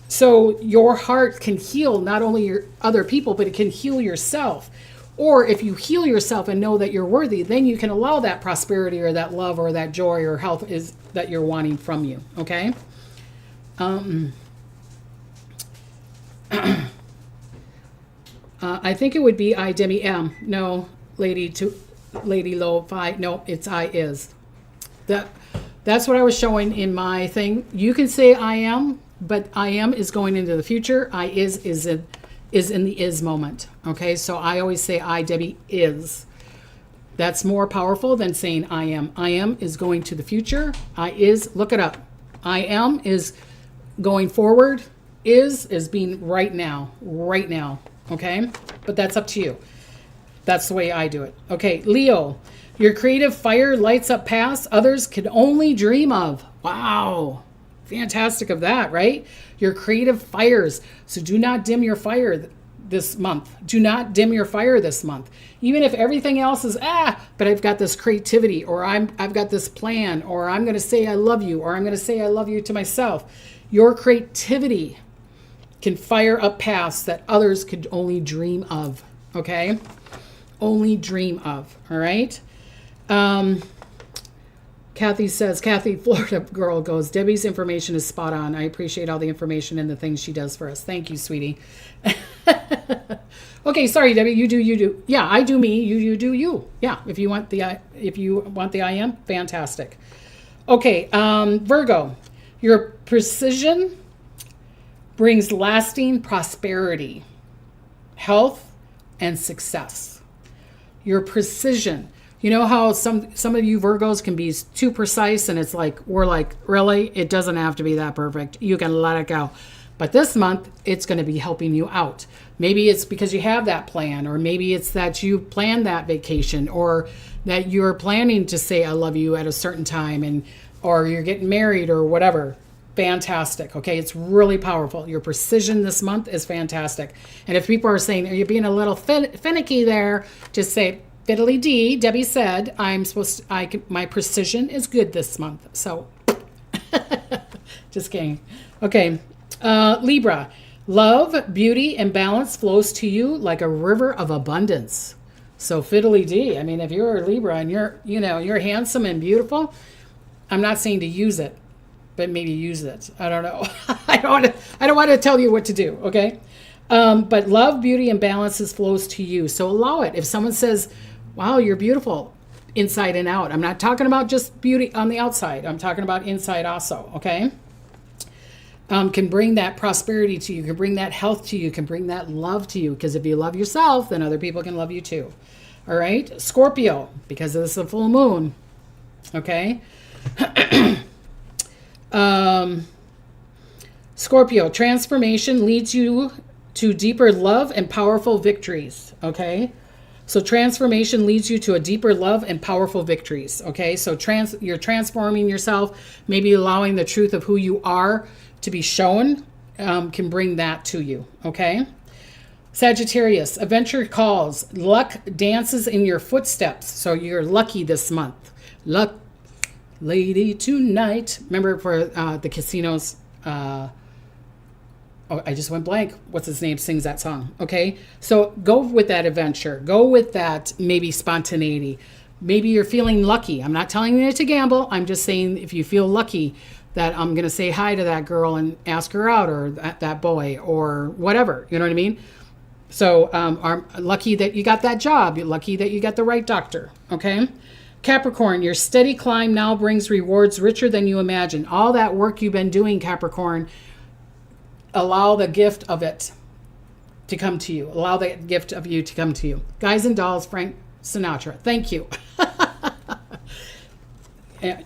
S1: So your heart can heal not only your other people, but it can heal yourself. Or if you heal yourself and know that you're worthy, then you can allow that prosperity or that love or that joy or health is that you're wanting from you. Okay. I think it would be I, Demi M. No, Lady Low Fi. No, it's I is. That's what I was showing in my thing. You can say I am, but I am is going into the future. I is in the is moment. Okay, so I always say I, Debbie, is. That's more powerful than saying I am. I am is going to the future. I is, look it up. I am is going forward. Is being right now. Okay, but that's up to you. That's the way I do it. Okay, Leo, your creative fire lights up paths others could only dream of. Wow, fantastic of that, right? Your creative fires. So do not dim your fire this month. Do not dim your fire this month. Even if everything else is, but I've got this creativity, or I've got this plan, or I'm going to say I love you, or I'm going to say I love you to myself. Your creativity can fire up paths that others could only dream of. Okay? Only dream of. All right? Kathy says, Kathy, Florida girl goes, Debbie's information is spot on. I appreciate all the information and the things she does for us. Thank you, sweetie. Okay, sorry, Debbie. You do. Yeah, I do me. You do you. Yeah, if you want the I am, fantastic. Okay, Virgo, your precision brings lasting prosperity, health, and success. Your precision. You know how some of you Virgos can be too precise, and it's like, we're like, really? It doesn't have to be that perfect. You can let it go. But this month, it's going to be helping you out. Maybe it's because you have that plan, or maybe it's that you planned that vacation, or that you're planning to say I love you at a certain time, or you're getting married or whatever. Fantastic. Okay, it's really powerful. Your precision this month is fantastic. And if people are saying, are you being a little finicky there? Just say, fiddly dee, Debbie said, my precision is good this month. So, just kidding. Okay, Libra, love, beauty, and balance flows to you like a river of abundance. So fiddly dee. I mean, if you're a Libra and you're handsome and beautiful, I'm not saying to use it, but maybe use it. I don't know. I don't want to tell you what to do. Okay. But love, beauty, and balances flows to you. So allow it. If someone says, wow, you're beautiful inside and out. I'm not talking about just beauty on the outside. I'm talking about inside also. Okay. Can bring that prosperity to you, can bring that health to you, can bring that love to you. Because if you love yourself, then other people can love you too. All right. Scorpio, because this is a full moon. Okay. Scorpio, transformation leads you to deeper love and powerful victories. Okay. So transformation leads you to a deeper love and powerful victories. Okay. So you're transforming yourself, maybe allowing the truth of who you are to be shown, can bring that to you. Okay. Sagittarius, adventure calls, luck dances in your footsteps. So you're lucky this month. Luck lady tonight. Remember for the casinos, I just went blank. What's his name sings that song? Okay. So go with that adventure. Go with that maybe spontaneity. Maybe you're feeling lucky. I'm not telling you to gamble. I'm just saying if you feel lucky that I'm going to say hi to that girl and ask her out, or that boy, or whatever. You know what I mean? So I'm lucky that you got that job. You're lucky that you got the right doctor. Okay. Capricorn, your steady climb now brings rewards richer than you imagine. All that work you've been doing, Capricorn, allow the gift of it to come to you. Allow the gift of you to come to you. Guys and Dolls, Frank Sinatra. Thank you.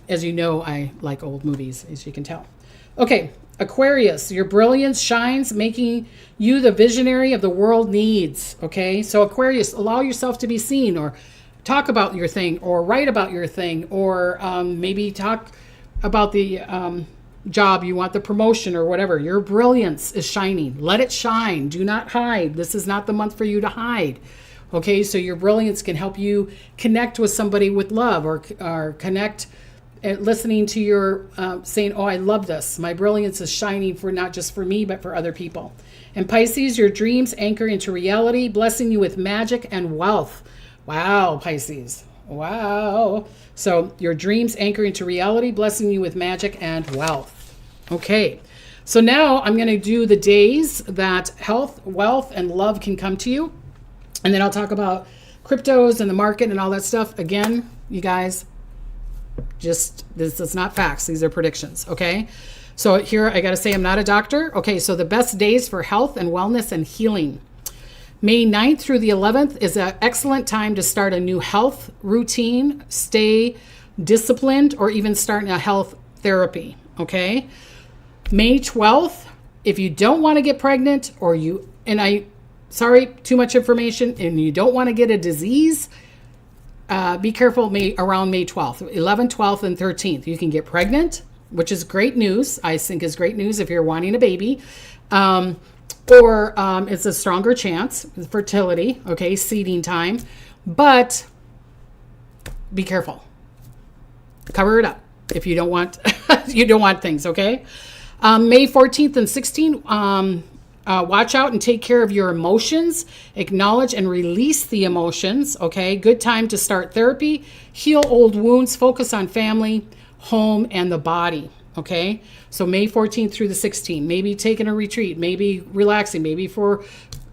S1: As you know, I like old movies, as you can tell. Okay, Aquarius, your brilliance shines, making you the visionary of the world needs. Okay, so Aquarius, allow yourself to be seen, or talk about your thing, or write about your thing, or maybe talk about the job you want, the promotion, or whatever. Your brilliance is shining. Let it shine. Do not hide. This is not the month for you to hide. Okay, so your brilliance can help you connect with somebody with love, or connect listening to your saying, oh, I love this. My brilliance is shining for not just for me, but for other people. And Pisces, your dreams anchor into reality, blessing you with magic and wealth. Wow, Pisces. Wow. So your dreams anchor into reality, blessing you with magic and wealth. Okay. So now I'm going to do the days that health, wealth, and love can come to you. And then I'll talk about cryptos and the market and all that stuff. Again, you guys, just, this is not facts. These are predictions. Okay. So here I got to say I'm not a doctor. Okay. So the best days for health and wellness and healing. May 9th through the 11th is an excellent time to start a new health routine, stay disciplined, or even start a health therapy. Okay. May 12th, if you don't want to get pregnant, or sorry, too much information, and you don't want to get a disease, be careful around May 12th, 11th, 12th, and 13th. You can get pregnant, which is great news. I think is great news if you're wanting a baby. Or it's a stronger chance, fertility, okay, seeding time. But be careful. Cover it up if you don't want you don't want things, okay? May 14th and 16th, watch out and take care of your emotions. Acknowledge and release the emotions, okay? Good time to start therapy, heal old wounds, focus on family, home, and the body, okay? So May 14th through the 16th, maybe taking a retreat, maybe relaxing, maybe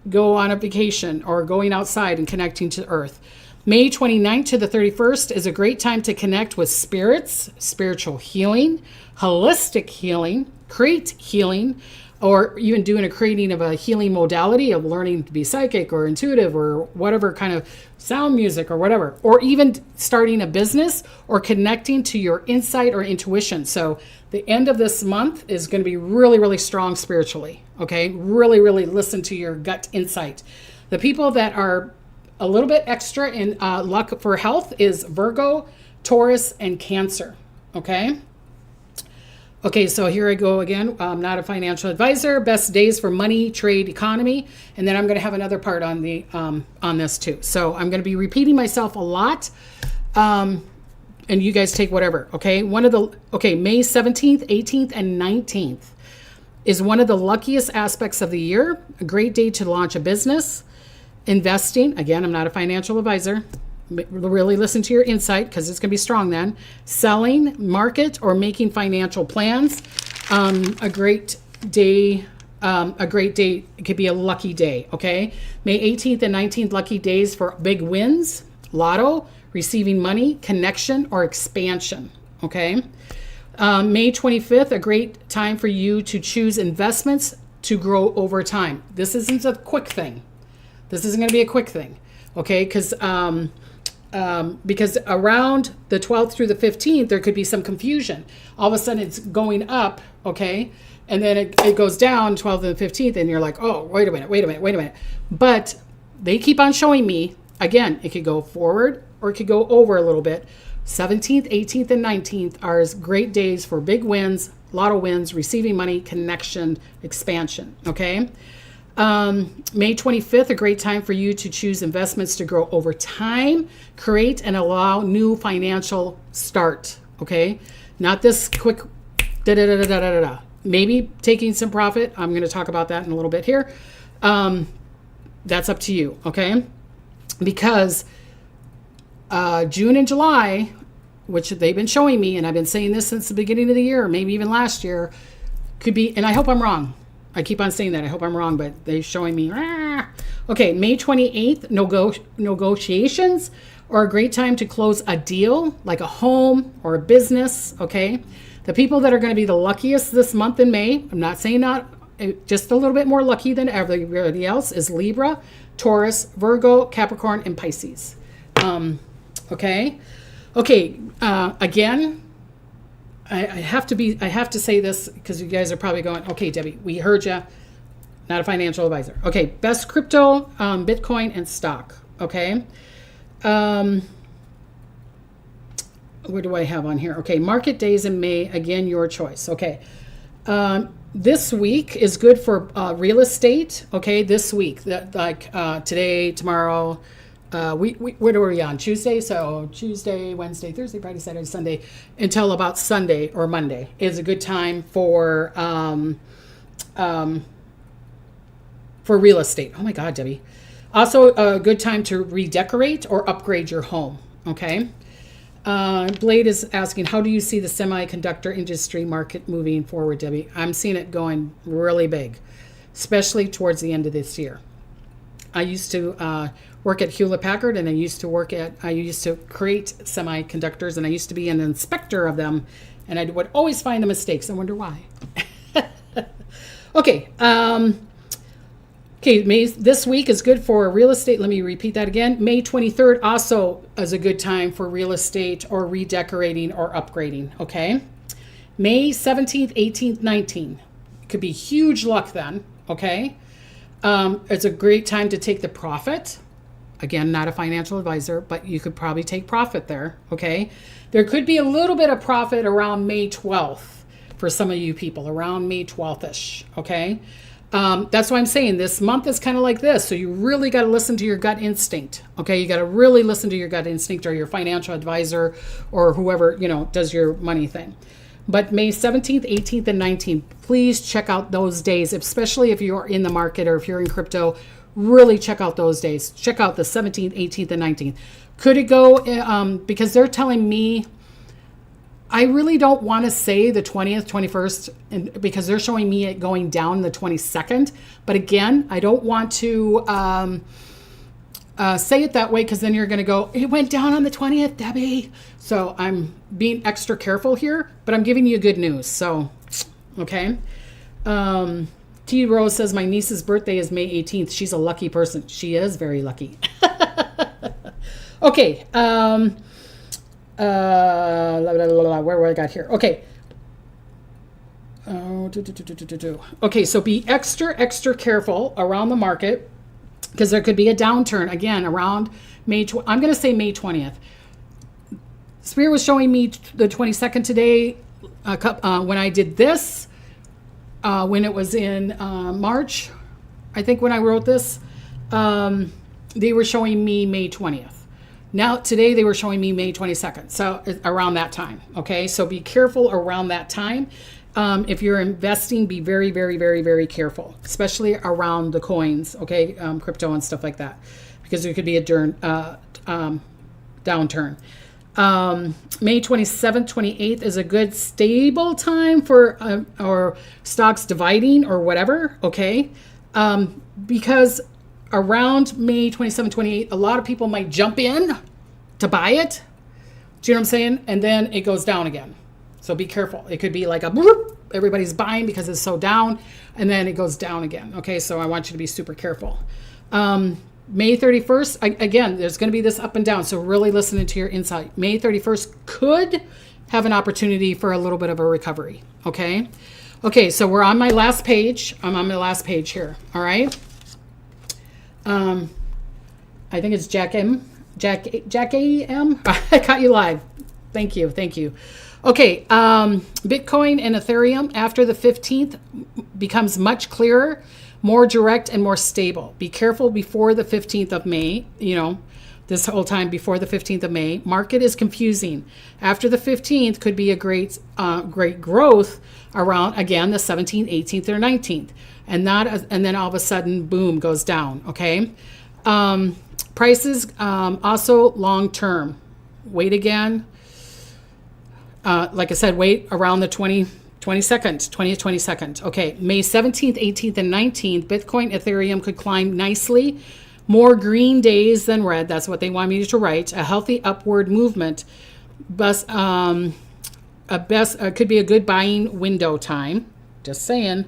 S1: go on a vacation, or going outside and connecting to earth. May 29th to the 31st is a great time to connect with spirits, spiritual healing, holistic healing, create healing, or even doing a creating of a healing modality of learning to be psychic or intuitive or whatever kind of sound music or whatever, or even starting a business or connecting to your insight or intuition. So the end of this month is going to be really, really strong spiritually. Okay. Really, really listen to your gut insight. The people that are a little bit extra in luck for health is Virgo, Taurus, and Cancer. Okay. Okay, so here I go again. I'm not a financial advisor. Best days for money, trade, economy, and then I'm going to have another part on the on this too. So I'm going to be repeating myself a lot, and you guys take whatever. Okay, May 17th, 18th, and 19th is one of the luckiest aspects of the year. A great day to launch a business, investing. Again, I'm not a financial advisor. Really listen to your insight because it's going to be strong then. Selling, market, or making financial plans. A great day. It could be a lucky day. Okay. May 18th and 19th, lucky days for big wins, lotto, receiving money, connection, or expansion. Okay. May 25th, a great time for you to choose investments to grow over time. This isn't a quick thing. This isn't going to be a quick thing. Okay, because around the 12th through the 15th, there could be some confusion. All of a sudden it's going up, okay? And then it goes down 12th and the 15th, and you're like, oh, wait a minute. But they keep on showing me, again, it could go forward or it could go over a little bit. 17th, 18th, and 19th are great days for big wins, a lot of wins, receiving money, connection, expansion, okay? May 25th, a great time for you to choose investments to grow over time, create and allow new financial start, okay? Not this quick da-da-da-da-da-da-da. Maybe taking some profit. I'm going to talk about that in a little bit here. That's up to you, okay? Because June and July, which they've been showing me, and I've been saying this since the beginning of the year, maybe even last year, could be, and I hope I'm wrong. I keep on saying that. I hope I'm wrong, but they're showing me. Okay, May 28th, negotiations are a great time to close a deal, like a home or a business, okay? The people that are going to be the luckiest this month in May, I'm not saying not, just a little bit more lucky than everybody else, is Libra, Taurus, Virgo, Capricorn, and Pisces. Okay. Again, I have to say this because you guys are probably going, okay, Debbie, we heard you. Not a financial advisor. Okay, best crypto, Bitcoin, and stock. Okay. What do I have on here? Okay, market days in May. Again, your choice. Okay. This week is good for real estate. Okay, this week, today, tomorrow. What are we on? Tuesday? So Tuesday, Wednesday, Thursday, Friday, Saturday, Sunday, until about Sunday or Monday is a good time for real estate. Oh my God, Debbie. Also a good time to redecorate or upgrade your home. Okay. Blade is asking, how do you see the semiconductor industry market moving forward, Debbie? I'm seeing it going really big, especially towards the end of this year. I used to work at Hewlett Packard, and I used to create semiconductors, and I used to be an inspector of them, and I would always find the mistakes. I wonder why. Okay. This week is good for real estate. Let me repeat that again. May 23rd also is a good time for real estate or redecorating or upgrading. Okay. May 17th, 18th, 19th could be huge luck then. Okay. It's a great time to take the profit. Again, not a financial advisor, but you could probably take profit there. Okay. There could be a little bit of profit around May 12th for some of you people, around May 12th-ish. Okay. That's why I'm saying this month is kind of like this. So you really got to listen to your gut instinct. Okay. You got to really listen to your gut instinct or your financial advisor or whoever, does your money thing. But May 17th, 18th, and 19th, please check out those days, especially if you're in the market or if you're in crypto. Really check out those days. Check out the 17th, 18th, and 19th. Could it go, because they're telling me, I really don't want to say the 20th, 21st, because they're showing me it going down the 22nd. But again, I don't want to say it that way because then you're going to go, it went down on the 20th, Debbie. So I'm being extra careful here, but I'm giving you good news. So, okay. T. Rose says, my niece's birthday is May 18th. She's a lucky person. She is very lucky. Okay. Where I got here? Okay. Okay, so be extra careful around the market because there could be a downturn again around May. I'm going to say May 20th. Spirit was showing me the 22nd today when I did this, when it was in March, I think when I wrote this, they were showing me May 20th. Now, today they were showing me May 22nd, so around that time, okay? So be careful around that time. If you're investing, be very, very, very, very careful, especially around the coins, okay? Crypto and stuff like that, because there could be a downturn. May 27th, 28th is a good stable time for or stocks dividing or whatever, okay? Because around May 27, 28, a lot of people might jump in to buy it. Do you know what I'm saying? And then it goes down again. So be careful. It could be like a bloop, everybody's buying because it's so down, and then it goes down again. Okay, so I want you to be super careful. May 31st, again, there's going to be this up and down. So really listening to your insight. May 31st could have an opportunity for a little bit of a recovery. Okay. Okay. So we're on my last page. I'm on my last page here. All right. I think it's Jack A.M. I caught you live. Thank you. Okay. Bitcoin and Ethereum after the 15th becomes much clearer, more direct, and more stable. Be careful before the 15th of May, this whole time before the 15th of May. Market is confusing. After the 15th could be a great growth around, again, the 17th, 18th, or 19th. And then all of a sudden, boom, goes down, okay? Prices also long term. Wait again. Like I said, wait around the 20th, 22nd. Okay, May 17th, 18th, and 19th, Bitcoin, Ethereum could climb nicely. More green days than red. That's what they want me to write. A healthy upward movement. But could be a good buying window time. Just saying.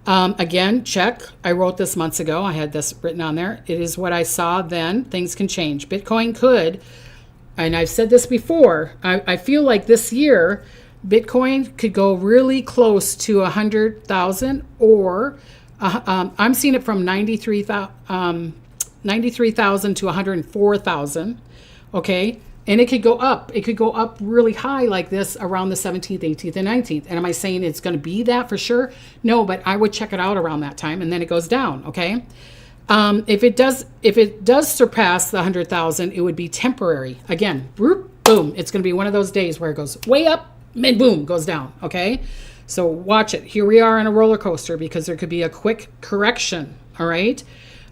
S1: Again, check. I wrote this months ago. I had this written on there. It is what I saw then. Things can change. Bitcoin could, and I've said this before, I feel like this year, Bitcoin could go really close to 100,000 or I'm seeing it from 93,000 to 104,000. Okay. And it could go up. It could go up really high like this around the 17th, 18th, and 19th. And am I saying it's going to be that for sure? No, but I would check it out around that time, and then it goes down. Okay. If it does surpass the 100,000, it would be temporary. Again, boom. It's going to be one of those days where it goes way up, and boom, goes down. Okay. So watch it. Here we are on a roller coaster because there could be a quick correction. All right.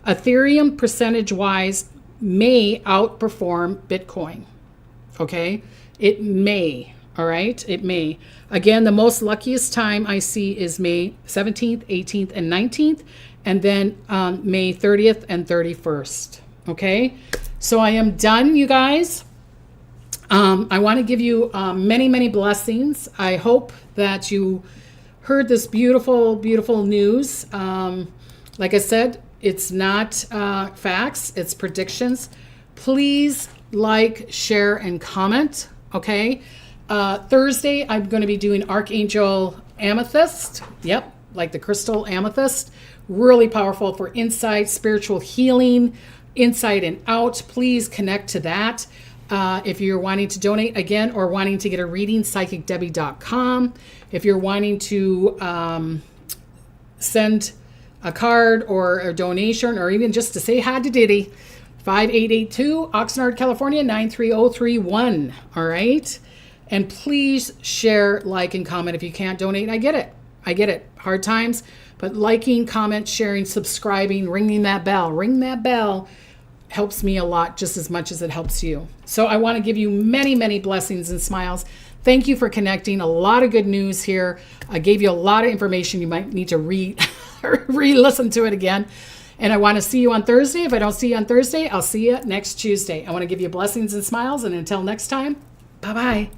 S1: Ethereum percentage-wise may outperform Bitcoin. Okay, it may. All right, it may. Again, the most luckiest time I see is May 17th, 18th, and 19th, and then May 30th and 31st. Okay, so I am done, you guys. I want to give you many, many blessings. I hope that you heard this beautiful, beautiful news. Like I said, it's not facts, it's predictions. Please like, share, and comment, okay? Thursday, I'm going to be doing Archangel Amethyst. Yep, like the crystal amethyst. Really powerful for insight, spiritual healing, inside and out. Please connect to that. If you're wanting to donate, again, or wanting to get a reading, psychicdebbie.com. If you're wanting to send a card or a donation, or even just to say hi to Diddy, 5882 Oxnard, California, 93031. All right. And please share, like, and comment. If you can't donate, I get it. Hard times, but liking, comment, sharing, subscribing, ring that bell helps me a lot, just as much as it helps you. So I want to give you many, many blessings and smiles. Thank you for connecting. A lot of good news here. I gave you a lot of information. You might need to re-listen to it again. And I want to see you on Thursday. If I don't see you on Thursday, I'll see you next Tuesday. I want to give you blessings and smiles. And until next time, bye-bye.